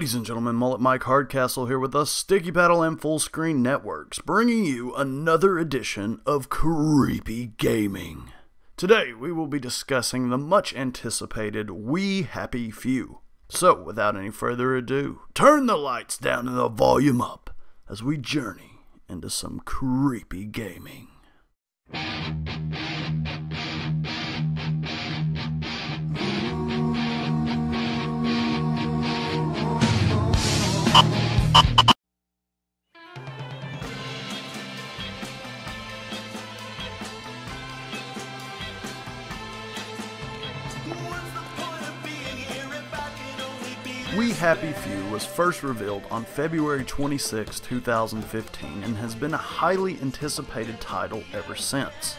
Ladies and gentlemen, Mullet Mike Hardcastle here with us, Sticky Paddle and Full Screen Networks, bringing you another edition of Creepy Gaming. Today, we will be discussing the much anticipated We Happy Few. So, without any further ado, turn the lights down and the volume up as we journey into some creepy gaming. We Happy Few was first revealed on February 26, 2015 and has been a highly anticipated title ever since.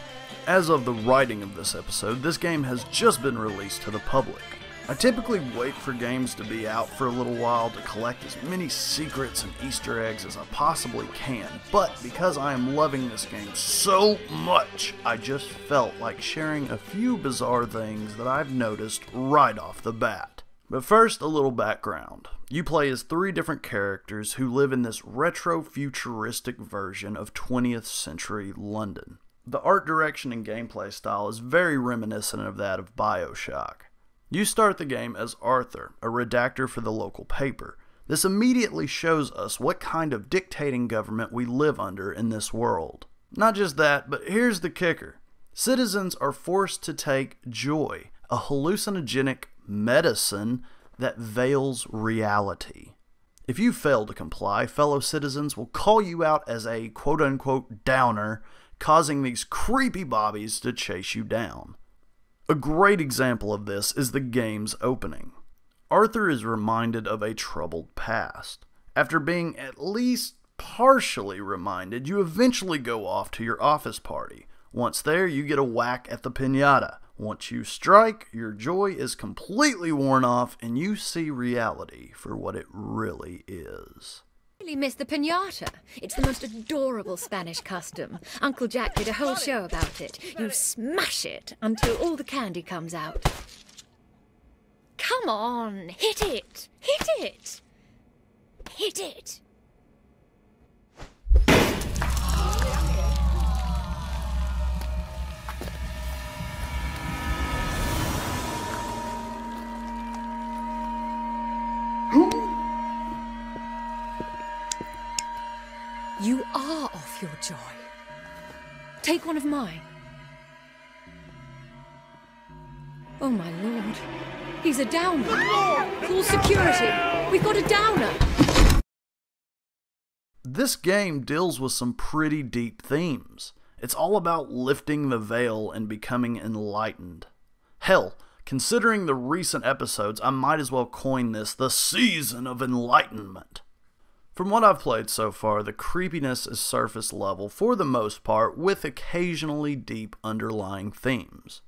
As of the writing of this episode, this game has just been released to the public. I typically wait for games to be out for a little while to collect as many secrets and Easter eggs as I possibly can, but because I am loving this game so much, I just felt like sharing a few bizarre things that I've noticed right off the bat. But first, a little background. You play as 3 different characters who live in this retro-futuristic version of 20th century London. The art direction and gameplay style is very reminiscent of that of BioShock. You start the game as Arthur, a redactor for the local paper. This immediately shows us what kind of dictating government we live under in this world. Not just that, but here's the kicker. Citizens are forced to take joy, a hallucinogenic medicine that veils reality. If you fail to comply, fellow citizens will call you out as a quote-unquote downer, causing these creepy bobbies to chase you down. A great example of this is the game's opening. Arthur is reminded of a troubled past. After being at least partially reminded, you eventually go off to your office party. Once there, you get a whack at the piñata. Once you strike, your joy is completely worn off and you see reality for what it really is. Really miss the piñata. It's the most adorable Spanish custom. Uncle Jack did a whole show about it. You smash it until all the candy comes out. Come on, hit it! Hit it! Hit it! You are off your joy. Take one of mine. Oh my lord. He's a downer. Call security. We've got a downer. This game deals with some pretty deep themes. It's all about lifting the veil and becoming enlightened. Hell, considering the recent episodes, I might as well coin this the Season of Enlightenment. From what I've played so far, the creepiness is surface level for the most part, with occasionally deep underlying themes.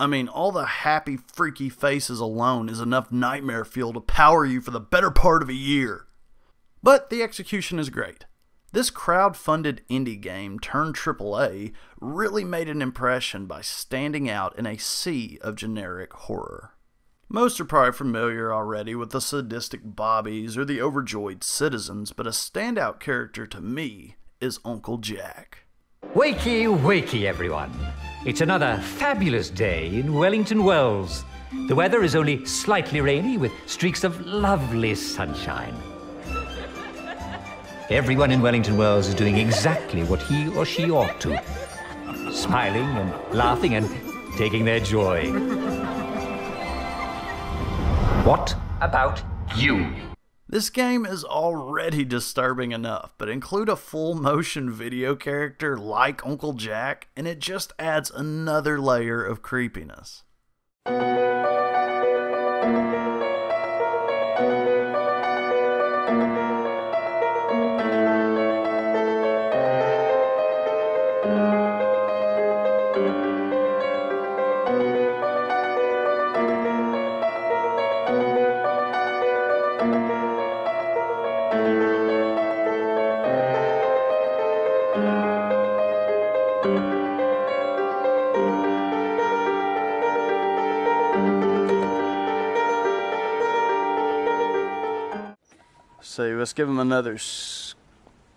I mean, all the happy, freaky faces alone is enough nightmare fuel to power you for the better part of a year. But the execution is great. This crowd-funded indie game turned AAA really made an impression by standing out in a sea of generic horror. Most are probably familiar already with the sadistic bobbies or the overjoyed citizens, but a standout character to me is Uncle Jack. Wakey, wakey, everyone. It's another fabulous day in Wellington Wells. The weather is only slightly rainy with streaks of lovely sunshine. Everyone in Wellington Wells is doing exactly what he or she ought to. Smiling and laughing and taking their joy. What about you? This game is already disturbing enough, but include a full motion video character like Uncle Jack, and it just adds another layer of creepiness. see, let's give him another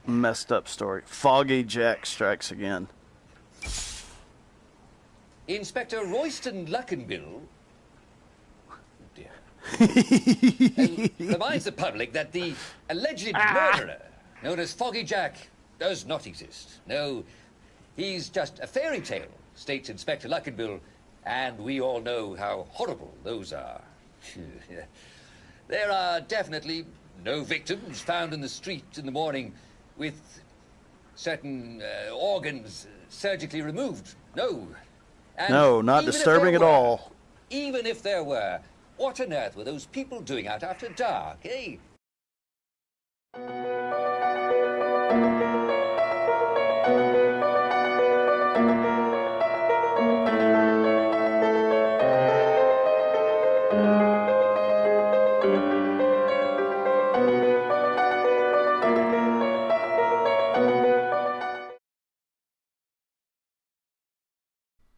messed up story. Foggy Jack strikes again. Inspector Royston Luckenbill reminds the public that the alleged murderer, known as Foggy Jack, does not exist. No, he's just a fairy tale, states Inspector Luckenbill, and we all know how horrible those are. There are definitely no victims found in the street in the morning with certain organs surgically removed. No. And no, not disturbing at all. Even if there were, what on earth were those people doing out after dark, eh?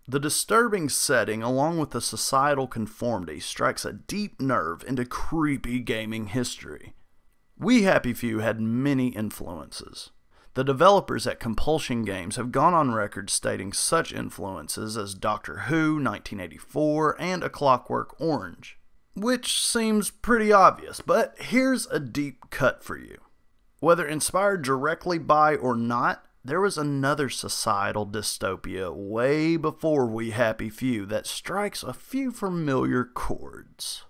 The disturbing setting, along with the societal conformity, strikes a deep nerve into creepy gaming history. We Happy Few had many influences. The developers at Compulsion Games have gone on record stating such influences as Doctor Who, 1984, and A Clockwork Orange. Which seems pretty obvious, but here's a deep cut for you. Whether inspired directly by or not, there was another societal dystopia way before We Happy Few that strikes a few familiar chords.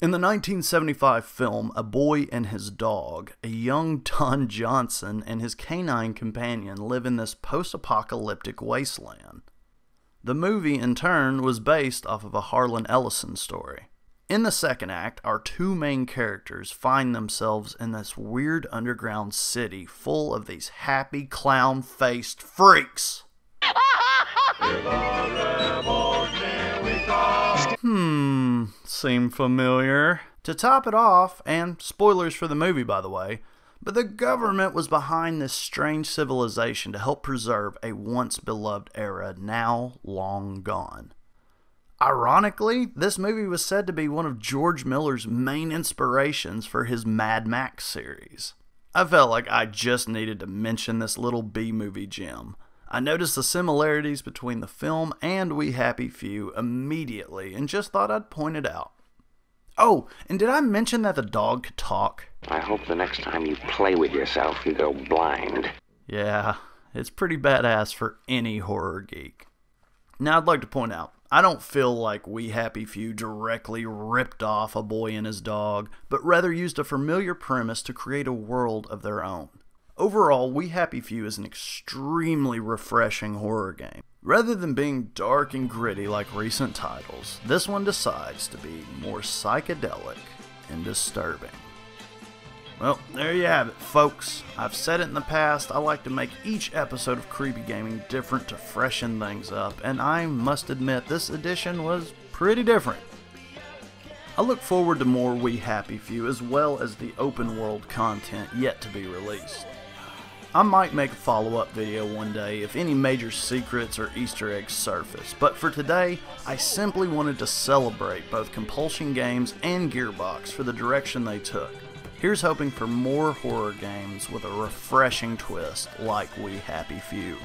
In the 1975 film A Boy and His Dog, a young Don Johnson and his canine companion live in this post-apocalyptic wasteland. The movie, in turn, was based off of a Harlan Ellison story. In the second act, our two main characters find themselves in this weird underground city full of these happy clown-faced freaks. Seem familiar. To top it off, and spoilers for the movie by the way, but the government was behind this strange civilization to help preserve a once beloved era now long gone. Ironically, this movie was said to be one of George Miller's main inspirations for his Mad Max series. I felt like I just needed to mention this little B-movie gem. I noticed the similarities between the film and We Happy Few immediately and just thought I'd point it out. Oh, and did I mention that the dog could talk? I hope the next time you play with yourself, you go blind. Yeah, it's pretty badass for any horror geek. Now I'd like to point out, I don't feel like We Happy Few directly ripped off A Boy and His Dog, but rather used a familiar premise to create a world of their own. Overall, We Happy Few is an extremely refreshing horror game. Rather than being dark and gritty like recent titles, this one decides to be more psychedelic and disturbing. Well, there you have it, folks. I've said it in the past, I like to make each episode of Creepy Gaming different to freshen things up, and I must admit this edition was pretty different. I look forward to more We Happy Few as well as the open world content yet to be released. I might make a follow-up video one day if any major secrets or Easter eggs surface, but for today, I simply wanted to celebrate both Compulsion Games and Gearbox for the direction they took. Here's hoping for more horror games with a refreshing twist like We Happy Few.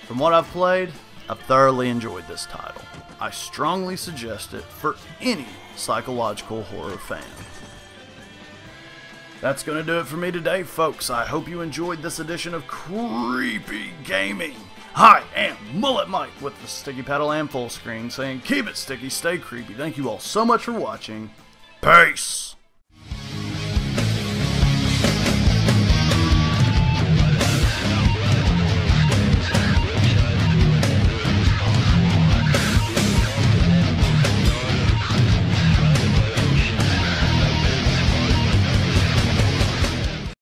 From what I've played, I've thoroughly enjoyed this title. I strongly suggest it for any psychological horror fan. That's going to do it for me today, folks. I hope you enjoyed this edition of Creepy Gaming. I am Mullet Mike with the sticky paddle and full screen saying keep it sticky, stay creepy. Thank you all so much for watching. Peace!